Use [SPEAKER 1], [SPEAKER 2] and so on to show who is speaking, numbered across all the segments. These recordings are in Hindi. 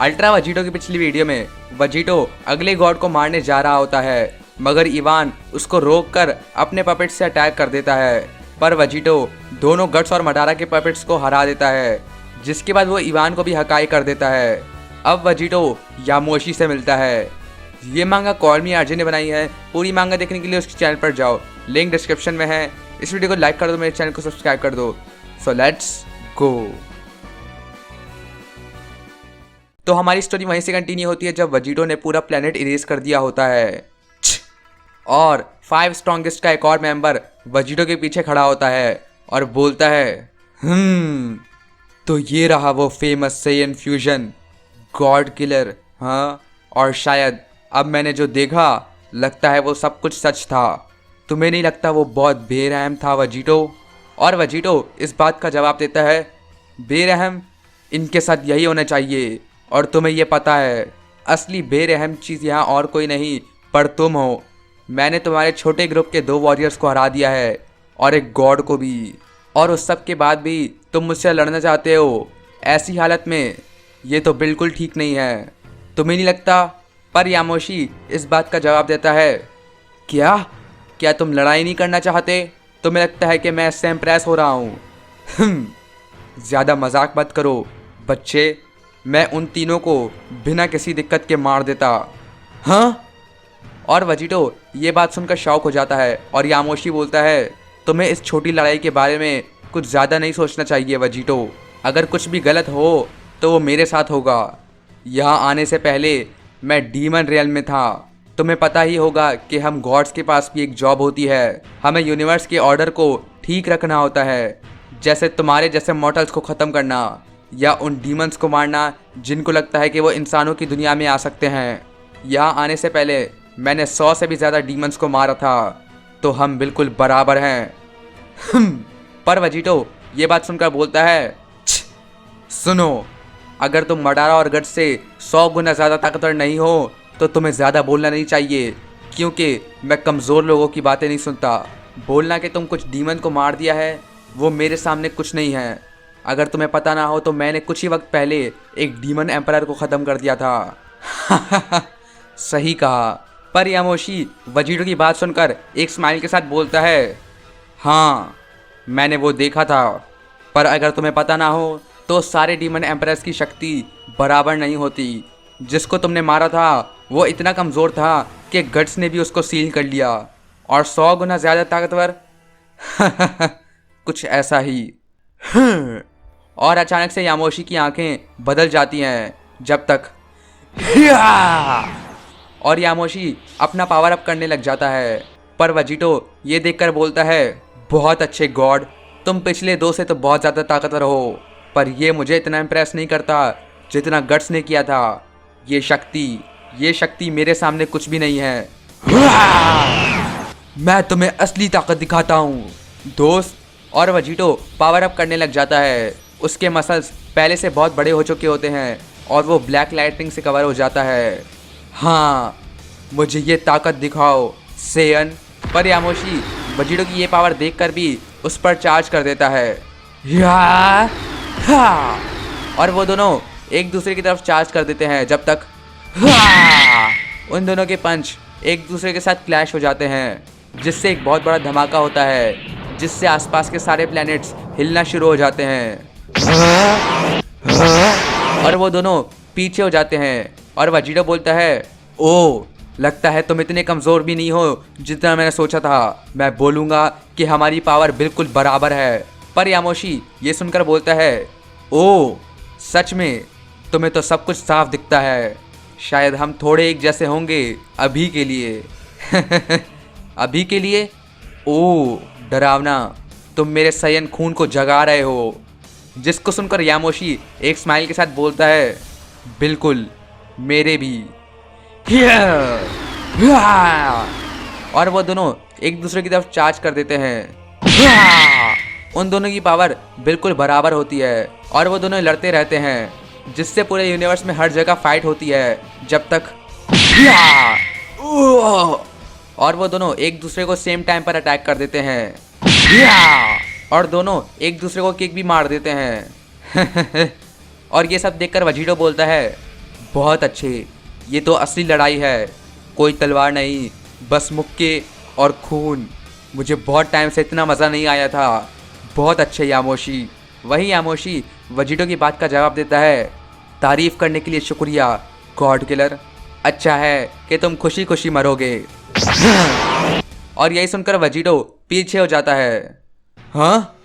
[SPEAKER 1] अल्ट्रा वजीटो की पिछली वीडियो में वजीटो अगले गॉड को मारने जा रहा होता है, मगर इवान उसको रोककर अपने पपेट से अटैक कर देता है। पर वजीटो दोनों गट्स और मडारा के पपेट्स को हरा देता है, जिसके बाद वो इवान को भी हकाई कर देता है। अब वजीटो यामोशी से मिलता है। ये मांगा कॉलमी आरजे ने बनाई है। पूरी मांगा देखने के लिए उसके चैनल पर जाओ, लिंक डिस्क्रिप्शन में है। इस वीडियो को लाइक कर दो, मेरे चैनल को सब्सक्राइब कर दो। So let's go. तो हमारी स्टोरी वहीं से कंटिन्यू होती है जब वजीटो ने पूरा प्लेनेट इरेज कर दिया होता है और 5 स्ट्रॉन्गेस्ट का एक और मेंबर वजीटो के पीछे खड़ा होता है और बोलता है, तो ये रहा वो famous Saiyan fusion God killer. हाँ, और शायद अब मैंने जो देखा लगता है वो सब कुछ सच था। तुम्हें नहीं लगता वो बहुत बेरहम था वजीटो? और वजीटो इस बात का जवाब देता है, बेरहम इनके साथ यही होना चाहिए, और तुम्हें ये पता है असली बेरहम चीज़ यहाँ और कोई नहीं पर तुम हो। मैंने तुम्हारे छोटे ग्रुप के 2 वॉरियर्स को हरा दिया है और एक गॉड को भी, और उस सब के बाद भी तुम मुझसे लड़ना चाहते हो। ऐसी हालत में ये तो बिल्कुल ठीक नहीं है, तुम्हें नहीं लगता? पर यामोशी इस बात का जवाब देता है, क्या तुम लड़ाई नहीं करना चाहते? तुम्हें लगता है कि मैं इससे इम्प्रेस हो रहा हूँ? ज़्यादा मजाक मत करो बच्चे, मैं उन तीनों को बिना किसी दिक्कत के मार देता। हाँ? और वजीटो ये बात सुनकर शॉक हो जाता है और यामोशी बोलता है, तुम्हें इस छोटी लड़ाई के बारे में कुछ ज़्यादा नहीं सोचना चाहिए वजीटो। अगर कुछ भी गलत हो तो वो मेरे साथ होगा। यहाँ आने से पहले मैं डीमन रियल्म में था। तुम्हें पता ही होगा कि हम गॉड्स के पास भी एक जॉब होती है। हमें यूनिवर्स के ऑर्डर को ठीक रखना होता है, जैसे तुम्हारे जैसे मॉर्टल्स को ख़त्म करना या उन डीमंस को मारना जिनको लगता है कि वो इंसानों की दुनिया में आ सकते हैं। यहाँ आने से पहले मैंने 100 से भी ज़्यादा डीमंस को मारा था, तो हम बिल्कुल बराबर हैं। पर वजीटो ये बात सुनकर बोलता है, सुनो, अगर तुम मडारा और गट्स से 100 गुना ज़्यादा ताकतवर नहीं हो तो तुम्हें ज़्यादा बोलना नहीं चाहिए, क्योंकि मैं कमज़ोर लोगों की बातें नहीं सुनता। बोलना कि तुम कुछ डीमन को मार दिया है वो मेरे सामने कुछ नहीं है। अगर तुम्हें पता ना हो तो मैंने कुछ ही वक्त पहले एक डीमन एम्परर को ख़त्म कर दिया था। सही कहा। पर यामोशी वजीटो की बात सुनकर एक स्माइल के साथ बोलता है, हाँ मैंने वो देखा था, पर अगर तुम्हें पता ना हो तो सारे डीमन एम्परर्स की शक्ति बराबर नहीं होती। जिसको तुमने मारा था वो इतना कमज़ोर था कि गट्स ने भी उसको सील कर लिया, और 100 गुना ज़्यादा ताकतवर। कुछ ऐसा ही। और अचानक से यामोशी की आंखें बदल जाती हैं जब तक और यामोशी अपना पावर अप करने लग जाता है। पर वजीटो ये देखकर बोलता है, बहुत अच्छे गॉड, तुम पिछले 2 से तो बहुत ज़्यादा ताकतवर हो, पर ये मुझे इतना इम्प्रेस नहीं करता जितना गट्स ने किया था। ये शक्ति मेरे सामने कुछ भी नहीं है। मैं तुम्हें असली ताकत दिखाता हूँ दोस्त। और वजीटो पावर अप करने लग जाता है। उसके मसल्स पहले से बहुत बड़े हो चुके होते हैं और वो ब्लैक लाइटनिंग से कवर हो जाता है। हाँ, मुझे ये ताकत दिखाओ सेयन। पर यामोशी वजीटो की ये पावर देखकर भी उस पर चार्ज कर देता है। और वो दोनों एक दूसरे की तरफ चार्ज कर देते हैं जब तक उन दोनों के पंच एक दूसरे के साथ क्लैश हो जाते हैं, जिससे एक बहुत बड़ा धमाका होता है, जिससे आसपास के सारे प्लैनेट्स हिलना शुरू हो जाते हैं और वो दोनों पीछे हो जाते हैं। और वजीटो बोलता है, ओ लगता है तुम इतने कमज़ोर भी नहीं हो जितना मैंने सोचा था। मैं बोलूँगा कि हमारी पावर बिल्कुल बराबर है। पर यामोशी ये सुनकर बोलता है, ओ सच में, तुम्हें तो सब कुछ साफ दिखता है। शायद हम थोड़े एक जैसे होंगे अभी के लिए। अभी के लिए? ओ डरावना, तुम मेरे सयन खून को जगा रहे हो। जिसको सुनकर यामोशी एक स्माइल के साथ बोलता है, बिल्कुल, मेरे भी। और वो दोनों एक दूसरे की तरफ चार्ज कर देते हैं। उन दोनों की पावर बिल्कुल बराबर होती है और वो दोनों लड़ते रहते हैं, जिससे पूरे यूनिवर्स में हर जगह फाइट होती है जब तक और वो दोनों एक दूसरे को सेम टाइम पर अटैक कर देते हैं और दोनों एक दूसरे को किक भी मार देते हैं। और ये सब देखकर वजीटो बोलता है, बहुत अच्छे, ये तो असली लड़ाई है, कोई तलवार नहीं, बस मुक्के और खून। मुझे बहुत टाइम से इतना मज़ा नहीं आया था। बहुत अच्छे यामोशी। वही यामोशी वजीटो की बात का जवाब देता है, तारीफ़ करने के लिए शुक्रिया गॉड किलर। अच्छा है कि तुम खुशी खुशी मरोगे। और यही सुनकर वजीटो पीछे हो जाता है। हाँ?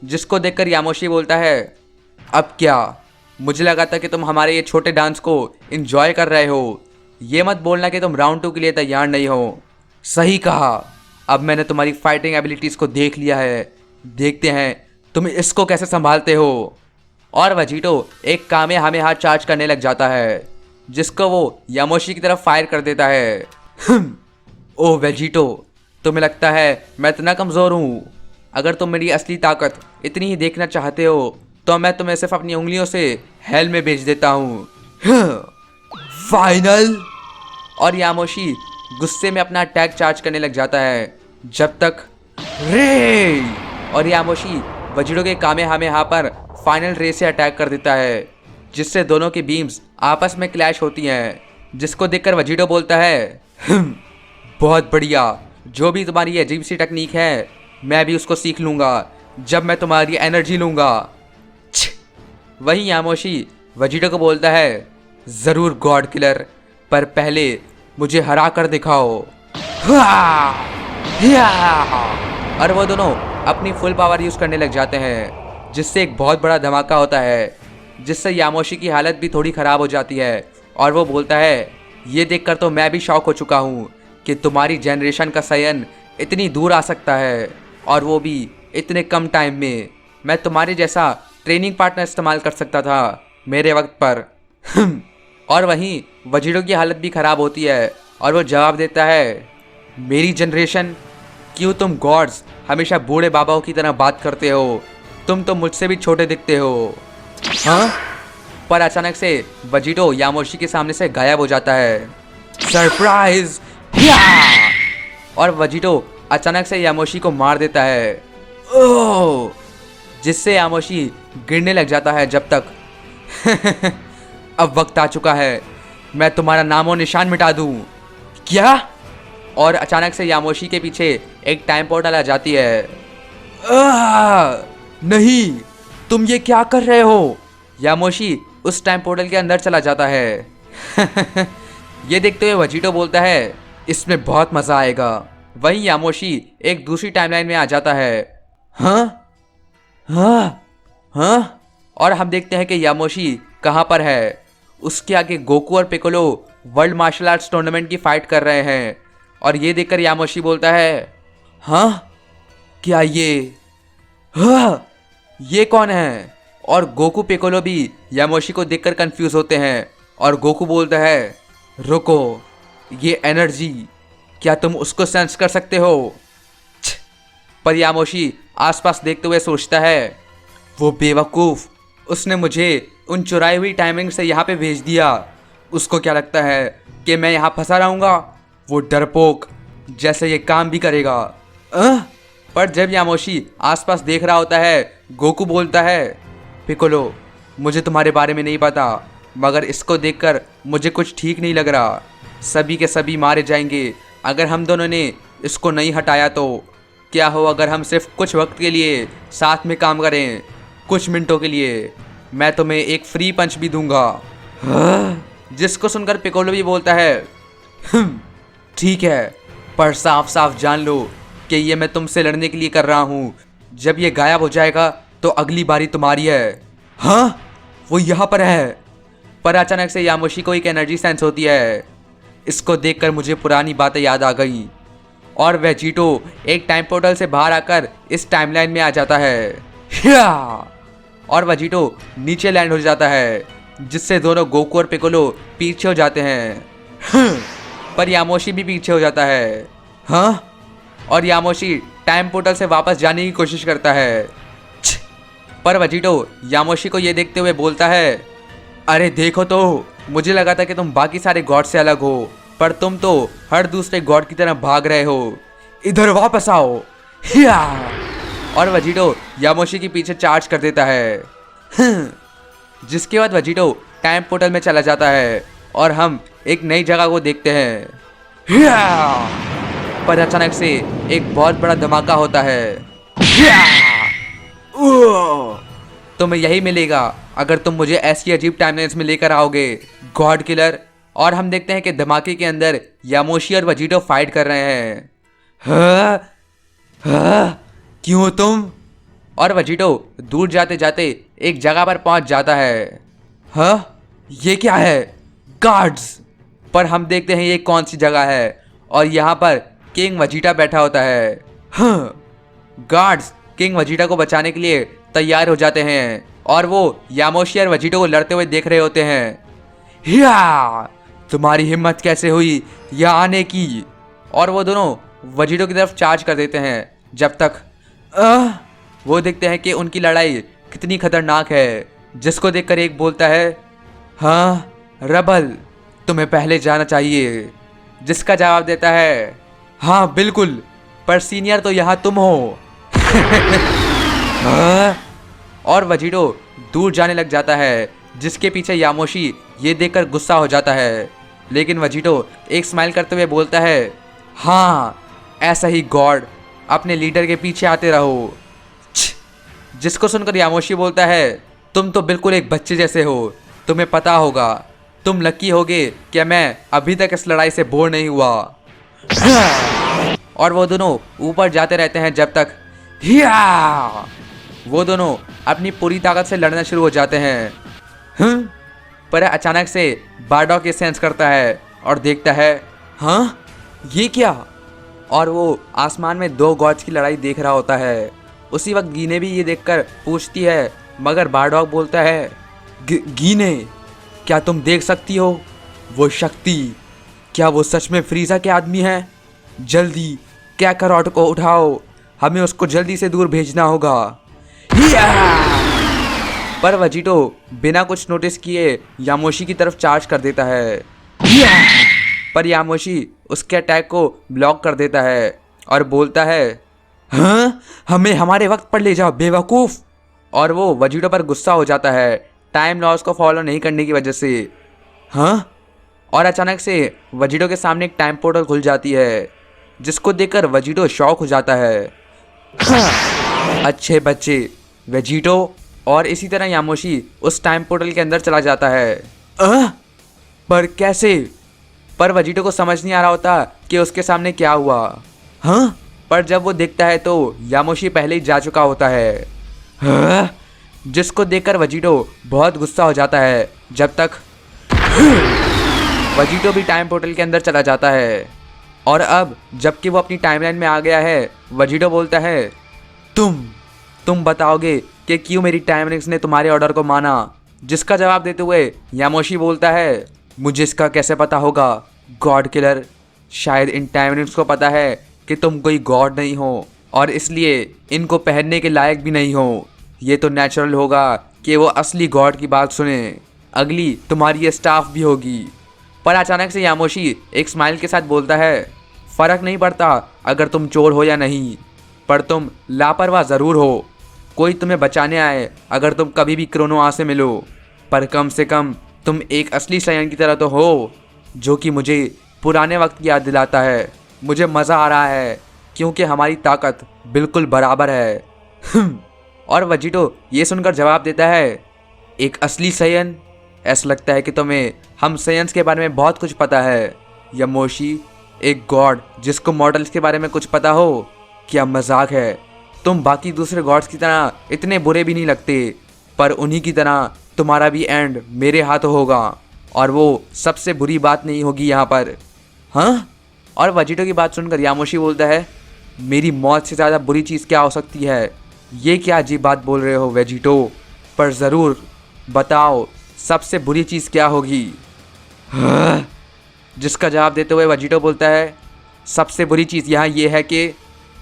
[SPEAKER 1] जिसको देखकर यामोशी बोलता है, अब क्या? मुझे लगा था कि तुम हमारे ये छोटे डांस को एंजॉय कर रहे हो। ये मत बोलना कि तुम राउंड 2 के लिए तैयार नहीं हो। सही कहा। अब मैंने तुम्हारी फाइटिंग एबिलिटीज़ को देख लिया है। देखते हैं तुम इसको कैसे संभालते हो। और वजीटो एक कामेहामेहा चार्ज करने लग जाता है, जिसको वो यामोशी की तरफ फायर कर देता है। ओह वेजिटो, तुम्हें लगता है मैं इतना कमज़ोर हूँ? अगर तुम मेरी असली ताकत इतनी ही देखना चाहते हो तो मैं तुम्हें सिर्फ अपनी उंगलियों से हेल में भेज देता हूँ। फाइनल। और यामोशी गुस्से में अपना अटैक चार्ज करने लग जाता है, जब तक रे। और यामोशी वजीटो के कामेहामेहा पर फाइनल रे से अटैक कर देता है, जिससे दोनों की बीम्स आपस में क्लैश होती हैं, जिसको देखकर वजीटो बोलता है, बहुत बढ़िया, जो भी तुम्हारी ये अजीब सी टेक्निक है मैं भी उसको सीख लूँगा जब मैं तुम्हारी एनर्जी लूँगा। वही यामोशी वजीटो को बोलता है, ज़रूर गॉड किलर, पर पहले मुझे हरा कर दिखाओ। और वो दोनों अपनी फुल पावर यूज़ करने लग जाते हैं, जिससे एक बहुत बड़ा धमाका होता है, जिससे यामोशी की हालत भी थोड़ी ख़राब हो जाती है। और वो बोलता है, ये देखकर तो मैं भी शॉक हो चुका हूँ कि तुम्हारी जनरेशन का सायन इतनी दूर आ सकता है, और वो भी इतने कम टाइम में। मैं तुम्हारे जैसा ट्रेनिंग पार्टनर इस्तेमाल कर सकता था मेरे वक्त पर। और वहीं वजीटो की हालत भी ख़राब होती है, और वो जवाब देता है, मेरी जनरेशन? क्यों तुम गॉड्स हमेशा बूढ़े बाबाओं की तरह बात करते हो? तुम तो मुझसे भी छोटे दिखते हो। हाँ? पर अचानक से वजीटो यामोशी के सामने से गायब हो जाता है। सरप्राइज! और वजीटो अचानक से यामोशी को मार देता है। ओह! जिससे यामोशी गिरने लग जाता है, जब तक अब वक्त आ चुका है, मैं तुम्हारा नामो निशान मिटा दूं। क्या? और अचानक से यामोशी के पीछे एक टाइम पोर्टल आ जाती है। नहीं, तुम ये क्या कर रहे हो? यामोशी उस टाइम पोर्टल के अंदर चला जाता है। ये देखते हुए वजीटो बोलता है, इसमें बहुत मज़ा आएगा। वहीं यामोशी एक दूसरी टाइमलाइन में आ जाता है। हाँ? हाँ? हाँ? और हम देखते हैं कि यामोशी कहाँ पर है। उसके आगे गोकू और Piccolo world martial arts tournament की फाइट कर रहे हैं। और ये देखकर यामोशी बोलता है, हाँ? क्या ये? हाँ? ये कौन है? और गोकू पिकोलो भी यामोशी को देखकर कंफ्यूज होते हैं। और गोकू बोलता है, रुको, ये एनर्जी, क्या तुम उसको सेंस कर सकते हो? पर यामोशी आसपास देखते हुए सोचता है, वो बेवकूफ़, उसने मुझे उन चुराई हुई टाइमिंग से यहाँ पे भेज दिया। उसको क्या लगता है कि मैं यहाँ फंसा रहूँगा? वो डरपोक, जैसे ये काम भी करेगा। पर जब यामोशी आसपास देख रहा होता है, गोकू बोलता है, पिकोलो, मुझे तुम्हारे बारे में नहीं पता, मगर इसको देखकर मुझे कुछ ठीक नहीं लग रहा। सभी के सभी मारे जाएंगे अगर हम दोनों ने इसको नहीं हटाया तो। क्या हो अगर हम सिर्फ कुछ वक्त के लिए साथ में काम करें, कुछ मिनटों के लिए? मैं तुम्हें एक फ्री पंच भी दूंगा। जिसको सुनकर पिकोलो भी बोलता है, ठीक है, पर साफ साफ जान लो कि ये मैं तुमसे लड़ने के लिए कर रहा हूँ। जब ये गायब हो जाएगा तो अगली बारी तुम्हारी है। हाँ? वो यहाँ पर है। पर अचानक से यामोशी को एक एनर्जी सेंस होती है। इसको देखकर मुझे पुरानी बातें याद आ गई, और वेजिटो एक टाइम पोर्टल से बाहर आकर इस टाइमलाइन में आ जाता है। और वेजिटो नीचे लैंड हो जाता है, जिससे दोनों गोकू और पिकोलो पीछे हो जाते हैं। पर यामोशी भी पीछे हो जाता है। हाँ? और यामोशी टाइम पोर्टल से वापस जाने की कोशिश करता है। पर वेजिटो यामोशी को ये देखते हुए बोलता है, अरे देखो तो, मुझे लगा था कि तुम बाकी सारे गॉड से अलग हो, पर तुम तो हर दूसरे गॉड की तरह भाग रहे हो। इधर वापस आओ। और वेजिटो यामोशी के पीछे चार्ज कर देता है। जिसके बाद वेजिटो टाइम पोर्टल में चला जाता है और हम एक नई जगह को देखते हैं। हिया! पर अचानक से एक बहुत बड़ा धमाका होता है। हिया! तुम्हें यही मिलेगा अगर तुम मुझे ऐसी अजीब टाइमलाइंस में लेकर आओगे, गॉड किलर। और हम देखते हैं कि धमाके के अंदर यामोशी और वजीटो फाइट कर रहे हैं। क्यों तुम? और वजीटो दूर जाते जाते एक जगह पर पहुंच जाता है। ये क्या है? गार्ड्स! पर हम देखते हैं ये कौन सी जगह है और यहाँ पर किंग वजीटा बैठा होता है। गार्ड्स किंग वजीटा को बचाने के लिए तैयार हो जाते हैं और वो यामोशी और वजीटो को लड़ते हुए देख रहे होते हैं। हिया! तुम्हारी हिम्मत कैसे हुई यहाँ आने की? और वो दोनों वजीटो की तरफ चार्ज कर देते हैं जब तक वो देखते हैं कि उनकी लड़ाई कितनी खतरनाक है, जिसको देखकर एक बोलता है, हाँ रबल, तुम्हें पहले जाना चाहिए। जिसका जवाब देता है, हाँ बिल्कुल, पर सीनियर तो यहाँ तुम हो। और वजीटो दूर जाने लग जाता है, जिसके पीछे यामोशी ये देखकर गुस्सा हो जाता है। लेकिन वजीटो एक स्माइल करते हुए बोलता है, हाँ ऐसा ही गॉड, अपने लीडर के पीछे आते रहो। जिसको सुनकर यामोशी बोलता है, तुम तो बिल्कुल एक बच्चे जैसे हो, तुम्हें पता होगा, तुम लकी होगे कि मैं अभी तक इस लड़ाई से बोर नहीं हुआ। और वो दोनों ऊपर जाते रहते हैं जब तक हिया! वो दोनों अपनी पूरी ताकत से लड़ना शुरू हो जाते हैं। पर अचानक से बारडॉग ये सेंस करता है और देखता है, हाँ ये क्या? और वो आसमान में दो गॉड्स की लड़ाई देख रहा होता है। उसी वक्त गीने भी ये देखकर पूछती है, मगर बारडॉग बोलता है, गीने क्या तुम देख सकती हो वो शक्ति? क्या वो सच में फ्रीजा के आदमी है? जल्दी कैकरॉट को उठाओ, हमें उसको जल्दी से दूर भेजना होगा। पर वजीटो बिना कुछ नोटिस किए यामोशी की तरफ चार्ज कर देता है। पर यामोशी उसके अटैक को ब्लॉक कर देता है और बोलता है, हाँ हमें हमारे वक्त पर ले जाओ बेवकूफ़। और वो वजीटो पर गुस्सा हो जाता है टाइम लॉस को फॉलो नहीं करने की वजह से। हाँ, और अचानक से वजीटो के सामने एक टाइम पोर्टल खुल जाती है, जिसको देखकर वजीटो शॉक हो जाता है। हाँ, अच्छे बच्चे वजीटो। और इसी तरह यामोशी उस टाइम पोर्टल के अंदर चला जाता है। पर कैसे? पर वजीटो को समझ नहीं आ रहा होता कि उसके सामने क्या हुआ। हाँ, पर जब वो देखता है तो यामोशी पहले ही जा चुका होता है। हाँ? जिसको देखकर वजीटो बहुत गुस्सा हो जाता है जब तक वजीटो भी टाइम पोर्टल के अंदर चला जाता है। और अब जबकि वो अपनी टाइमलाइन में आ गया है, वजीटो बोलता है, तुम बताओगे कि क्यों मेरी टाइमलिंक्स ने तुम्हारे ऑर्डर को माना? जिसका जवाब देते हुए यामोशी बोलता है, मुझे इसका कैसे पता होगा गॉड किलर? शायद इन टाइमलिंक्स को पता है कि तुम कोई गॉड नहीं हो और इसलिए इनको पहनने के लायक भी नहीं हो। ये तो नेचुरल होगा कि वो असली गॉड की बात सुने। अगली तुम्हारी ये स्टाफ भी होगी। पर अचानक से यामोशी एक स्माइल के साथ बोलता है, फ़र्क नहीं पड़ता अगर तुम चोर हो या नहीं, पर तुम लापरवाह ज़रूर हो। कोई तुम्हें बचाने आए अगर तुम कभी भी क्रोनोआ से मिलो, पर कम से कम तुम एक असली सायन की तरह तो हो, जो कि मुझे पुराने वक्त की याद दिलाता है। मुझे मज़ा आ रहा है क्योंकि हमारी ताकत बिल्कुल बराबर है। और वजीटो ये सुनकर जवाब देता है, एक असली सायन? ऐसा लगता है कि तुम्हें हम सायंस के बारे में बहुत कुछ पता है। यामोशी, एक गॉड जिसको मॉडल्स के बारे में कुछ पता हो? क्या मजाक है? तुम बाकी दूसरे गॉड्स की तरह इतने बुरे भी नहीं लगते, पर उन्हीं की तरह तुम्हारा भी एंड मेरे हाथों होगा और वो सबसे बुरी बात नहीं होगी यहाँ पर। हाँ? और वजीटो की बात सुनकर यामोशी बोलता है, मेरी मौत से ज़्यादा बुरी चीज़ क्या हो सकती है? ये क्या अजीब बात बोल रहे हो वजीटो? पर ज़रूर बताओ, सबसे बुरी चीज़ क्या होगी? हाँ? जिसका जवाब देते हुए वजीटो बोलता है, सबसे बुरी चीज़ यहाँ ये है कि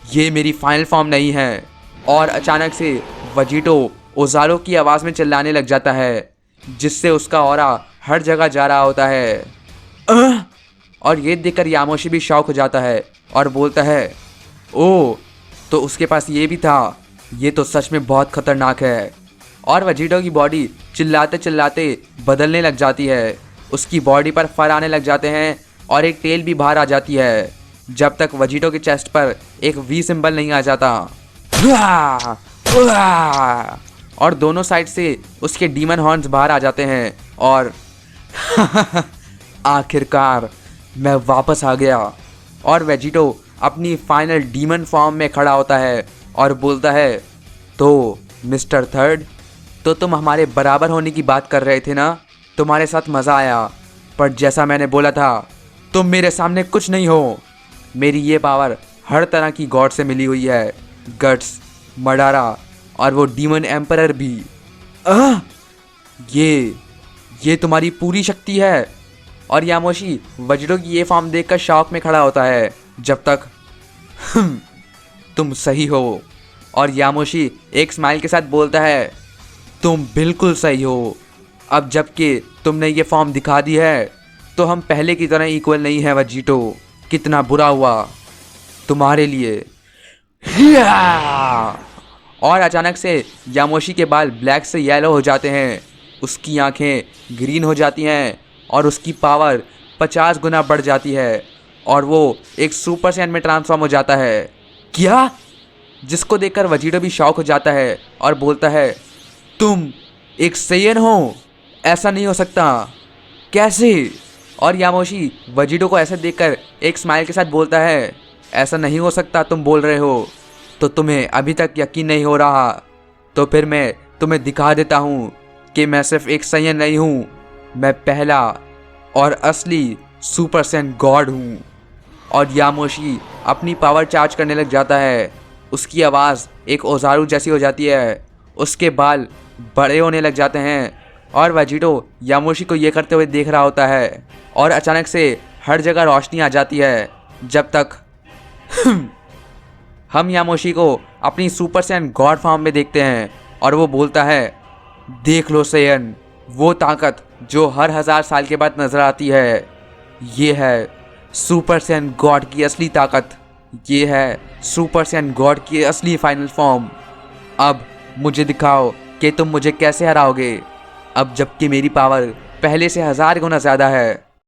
[SPEAKER 1] ये मेरी फाइनल फॉर्म नहीं है। और अचानक से वजीटो ओजारो की आवाज़ में चिल्लाने लग जाता है, जिससे उसका ऑरा हर जगह जा रहा होता है। और ये देखकर यामोशी भी शॉक हो जाता है और बोलता है, ओह तो उसके पास ये भी था, ये तो सच में बहुत खतरनाक है। और वेजिटो की बॉडी चिल्लाते चिल्लाते बदलने लग जाती है। उसकी बॉडी पर फर आने लग जाते हैं और एक टेल भी बाहर आ जाती है, जब तक वेजिटो के चेस्ट पर एक वी सिंबल नहीं आ जाता। और दोनों साइड से उसके डीमन हॉर्न्स बाहर आ जाते हैं और आखिरकार मैं वापस आ गया। और वेजिटो अपनी फाइनल डीमन फॉर्म में खड़ा होता है और बोलता है, तो मिस्टर थर्ड, तो तुम हमारे बराबर होने की बात कर रहे थे ना? तुम्हारे साथ मज़ा आया, पर जैसा मैंने बोला था, तुम मेरे सामने कुछ नहीं हो। मेरी ये पावर हर तरह की गॉड से मिली हुई है, गट्स, मडारा और वो डीमन एम्परर भी। ये तुम्हारी पूरी शक्ति है। और यामोशी वेजिटो की ये फॉर्म देखकर शॉक में खड़ा होता है, जब तक तुम सही हो। और यामोशी एक स्माइल के साथ बोलता है, तुम बिल्कुल सही हो। अब जबकि तुमने ये फॉर्म दिखा दी है, तो हम पहले की तरह इक्वल नहीं है वेजिटो। कितना बुरा हुआ तुम्हारे लिए। और अचानक से यामोशी के बाल ब्लैक से येलो हो जाते हैं, उसकी आंखें ग्रीन हो जाती हैं और उसकी पावर 50 गुना बढ़ जाती है और वो एक सुपर सैयन में ट्रांसफॉर्म हो जाता है। क्या? जिसको देखकर वेजिटो भी शॉक हो जाता है और बोलता है, तुम एक सैयन हो? ऐसा नहीं हो सकता, कैसे? और यामोशी वेजिटो को ऐसे देखकर एक स्माइल के साथ बोलता है, ऐसा नहीं हो सकता तुम बोल रहे हो, तो तुम्हें अभी तक यकीन नहीं हो रहा। तो फिर मैं तुम्हें दिखा देता हूँ कि मैं सिर्फ एक सैयन नहीं हूँ, मैं पहला और असली सुपर सैयन गॉड हूँ। और यामोशी अपनी पावर चार्ज करने लग जाता है। उसकी आवाज़ एक ओजारू जैसी हो जाती है, उसके बाल बड़े होने लग जाते हैं और वेजिटो यामोशी को ये करते हुए देख रहा होता है। और अचानक से हर जगह रोशनी आ जाती है, जब तक हम यामोशी को अपनी सुपर सैयन गॉड फॉर्म में देखते हैं और वो बोलता है, देख लो सैयन, वो ताकत जो हर 1000 साल के बाद नजर आती है, ये है सुपर सैयन गॉड की असली ताकत। ये है सुपर सैयन गॉड की असली फाइनल फॉर्म। अब मुझे दिखाओ कि तुम मुझे कैसे हराओगे, अब जबकि मेरी पावर पहले से 1000 गुना ज़्यादा है।